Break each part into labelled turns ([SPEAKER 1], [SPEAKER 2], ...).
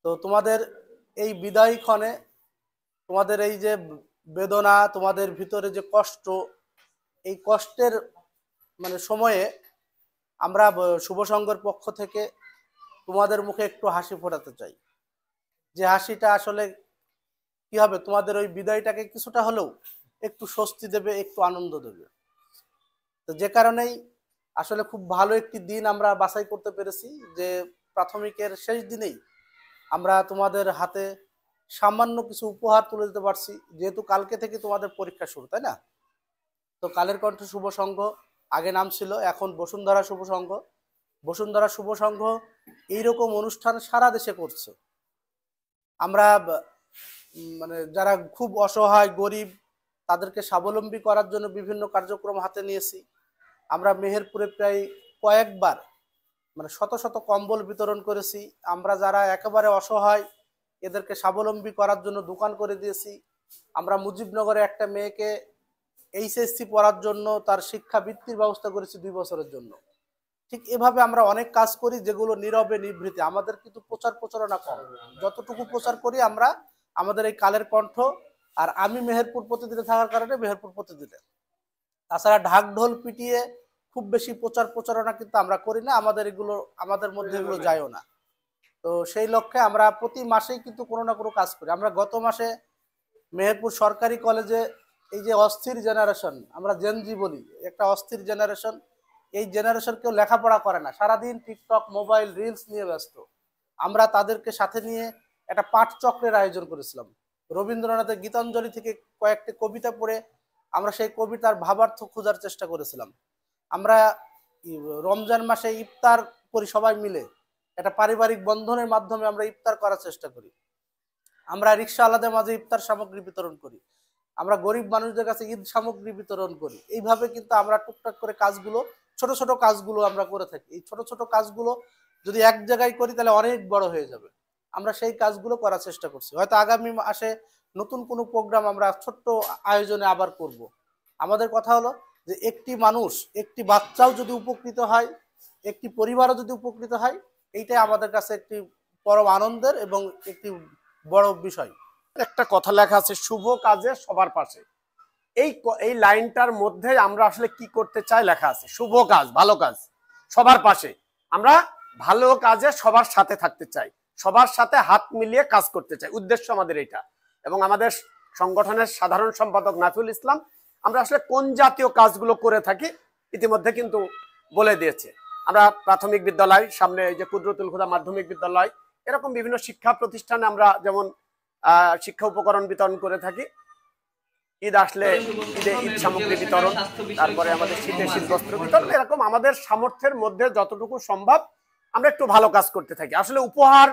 [SPEAKER 1] তো তোমাদের এই বিদায় ক্ষণে তোমাদের এই যে বেদনা, তোমাদের ভিতরে যে কষ্ট, এই কষ্টের সময়ে আমরা শুভ সংঘের পক্ষ থেকে তোমাদের মুখে একটু হাসি ফোটাতে চাই। যে হাসিটা আসলে কি হবে, তোমাদের ওই বিদায়টাকে কিছুটা হলেও একটু স্বস্তি দেবে, একটু আনন্দ দেবে। তো যে কারণেই আসলে খুব ভালো একটি দিন আমরা বাছাই করতে পেরেছি, যে প্রাথমিকের শেষ দিনেই আমরা তোমাদের হাতে সামান্য কিছু উপহার তুলে দিতে পারছি, যেহেতু কালকে থেকে তোমাদের পরীক্ষা শুরু, তাই না? তো কালের কণ্ঠ শুভ সংঘ আগে নাম ছিল, এখন বসুন্ধরা শুভ সংঘ। বসুন্ধরা শুভ সংঘ এইরকম অনুষ্ঠান সারা দেশে করছে। আমরা যারা খুব অসহায় গরিব তাদেরকে স্বাবলম্বী করার জন্য বিভিন্ন কার্যক্রম হাতে নিয়েছি। আমরা মেহেরপুরে প্রায় কয়েকবার শত শত কম্বল বিতরণ করেছি। আমরা যারা একেবারে অসহায় এদেরকে স্বাবলম্বী করার জন্য দোকান করে দিয়েছি। আমরা মুজিবনগরে একটা মেয়েকে এইচএসসি পড়ার জন্য তার শিক্ষাবৃত্তির ব্যবস্থা করেছি 2 বছরের জন্য। ঠিক এভাবে আমরা অনেক কাজ করি যেগুলো নীরবে নিভৃতে, আমাদের কিন্তু প্রচারণা কম। যতটুকু প্রচার করি আমরা আমাদের এই কালের কণ্ঠ, আর আমি মেহেরপুর প্রতিদিনে থাকার কারণে মেহেরপুর প্রতিদিনে। তাছাড়া ঢাক ঢোল পিটিয়ে খুব বেশি প্রচারণা কিন্তু আমরা করি না, আমাদের মধ্যে এগুলো যায়ও না। তো সেই লক্ষ্যে আমরা প্রতি মাসেই কিন্তু কোনো না কোনো কাজ করি। আমরা গত মাসে মেহেরপুর সরকারি কলেজে এই যে অস্থির জেনারেশন, আমরা জেনজি বলি, একটা অস্থির জেনারেশন, এই জেনারেশন কেউ লেখাপড়া করে না, সারাদিন টিকটক মোবাইল রিলস নিয়ে ব্যস্ত। আমরা তাদেরকে সাথে নিয়ে একটা পাঠচক্রের আয়োজন করেছিলাম। রবীন্দ্রনাথের গীতাঞ্জলি থেকে কয়েকটি কবিতা পড়ে আমরা সেই কবিতার ভাবার্থ খোঁজার চেষ্টা করেছিলাম। আমরা রমজান মাসে ইফতার করি সবাই মিলে, একটা পারিবারিক বন্ধনের মাধ্যমে আমরা ইফতার করার চেষ্টা করি। আমরা রিক্সাওয়ালাদের মাঝে ইফতার সামগ্রী বিতরণ করি, আমরা গরিব মানুষদের কাছে ঈদ সামগ্রী বিতরণ করি। এইভাবে কিন্তু আমরা টুকটাক করে কাজগুলো, ছোট ছোট কাজগুলো আমরা করে থাকি। এই ছোট ছোট কাজগুলো যদি এক জায়গায় করি তাহলে অনেক বড় হয়ে যাবে। আমরা সেই কাজগুলো করার চেষ্টা করছি। হয়তো আগামী মাসে নতুন কোনো প্রোগ্রাম আমরা ছোট্ট আয়োজনে আবার করব। আমাদের কথা হলো যে একটি মানুষ, একটি বাচ্চাও যদি উপকৃত হয়, একটি পরিবারও যদি উপকৃত হয়, এইটাই আমাদের কাছে একটি পরম আনন্দের এবং একটি বড় বিষয়।
[SPEAKER 2] একটা কথা লেখা আছে, শুভ কাজে সবার পাশে। এই লাইনটার মধ্যে আমরা আসলে কি করতে চাই লেখা আছে, শুভ কাজ, ভালো কাজ সবার পাশে। আমরা ভালো কাজে সবার সাথে থাকতে চাই, সবার সাথে হাত মিলিয়ে কাজ করতে চাই, উদ্দেশ্য আমাদের এটা। এবং আমাদের সংগঠনের সাধারণ সম্পাদক নাফিউল ইসলাম আমরা আসলে কোন জাতীয় কাজগুলো করে থাকি ইতিমধ্যে কিন্তু বলে দিয়েছে। আমরা প্রাথমিক বিদ্যালয়, সামনে যে কুদরতুল খুদা মাধ্যমিক বিদ্যালয়, এরকম বিভিন্ন শিক্ষা প্রতিষ্ঠানে আমরা যেমন শিক্ষা উপকরণ বিতরণ করে থাকি। ঈদ আসলে ঈদ সামগ্রী বিতরণ, তারপরে আমাদের শীতের শীতবস্ত্র বিতরণ, এরকম আমাদের সামর্থ্যের মধ্যে যতটুকু সম্ভব আমরা একটু ভালো কাজ করতে থাকি। আসলে উপহার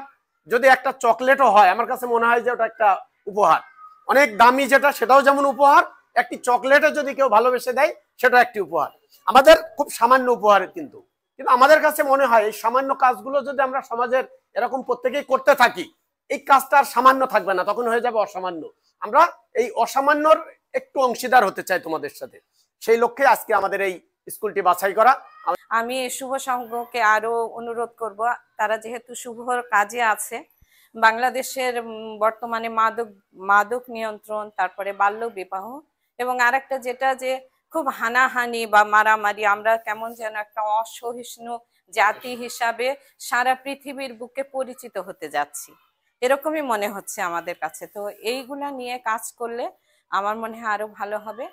[SPEAKER 2] যদি একটা চকলেটও হয়, আমার কাছে মনে হয় যে ওটা একটা উপহার, অনেক দামি যেটা, সেটাও যেমন উপহার। একটি চকলেটে যদি কেউ ভালোবেসে দেয় সেটা একটি উপহার। আমাদের খুব সামান্য উপহারের কিন্তু আমাদের কাছে মনে হয় এই সামান্য কাজগুলো যদি আমরা সমাজের এরকম প্রত্যেকেই করতে থাকি, এই কাজটা আর সামান্য থাকবে না, তখন হয়ে যাবে অসামান্য। আমরা এই অসামান্যর একটু অংশীদার হতে চাই তোমাদের সাথে, সেই লক্ষ্যে আজকে আমাদের এই স্কুলটি বাছাই করা।
[SPEAKER 3] আমি শুভ সংঘকে আরো অনুরোধ করব, তারা যেহেতু শুভ কাজে আছে, বাংলাদেশের বর্তমানে মাদক নিয়ন্ত্রণ, তারপরে বাল্য বিবাহ, এবং আরেকটা যেটা যে খুব হানাহানি বা মারামারি, আমরা কেমন যেন একটা অসহিষ্ণু জাতি হিসাবে সারা পৃথিবীর বুকে পরিচিত হতে যাচ্ছি, এরকমই মনে হচ্ছে আমাদের কাছে। তো এইগুলা নিয়ে কাজ করলে আমার মনে হয় আরো ভালো হবে।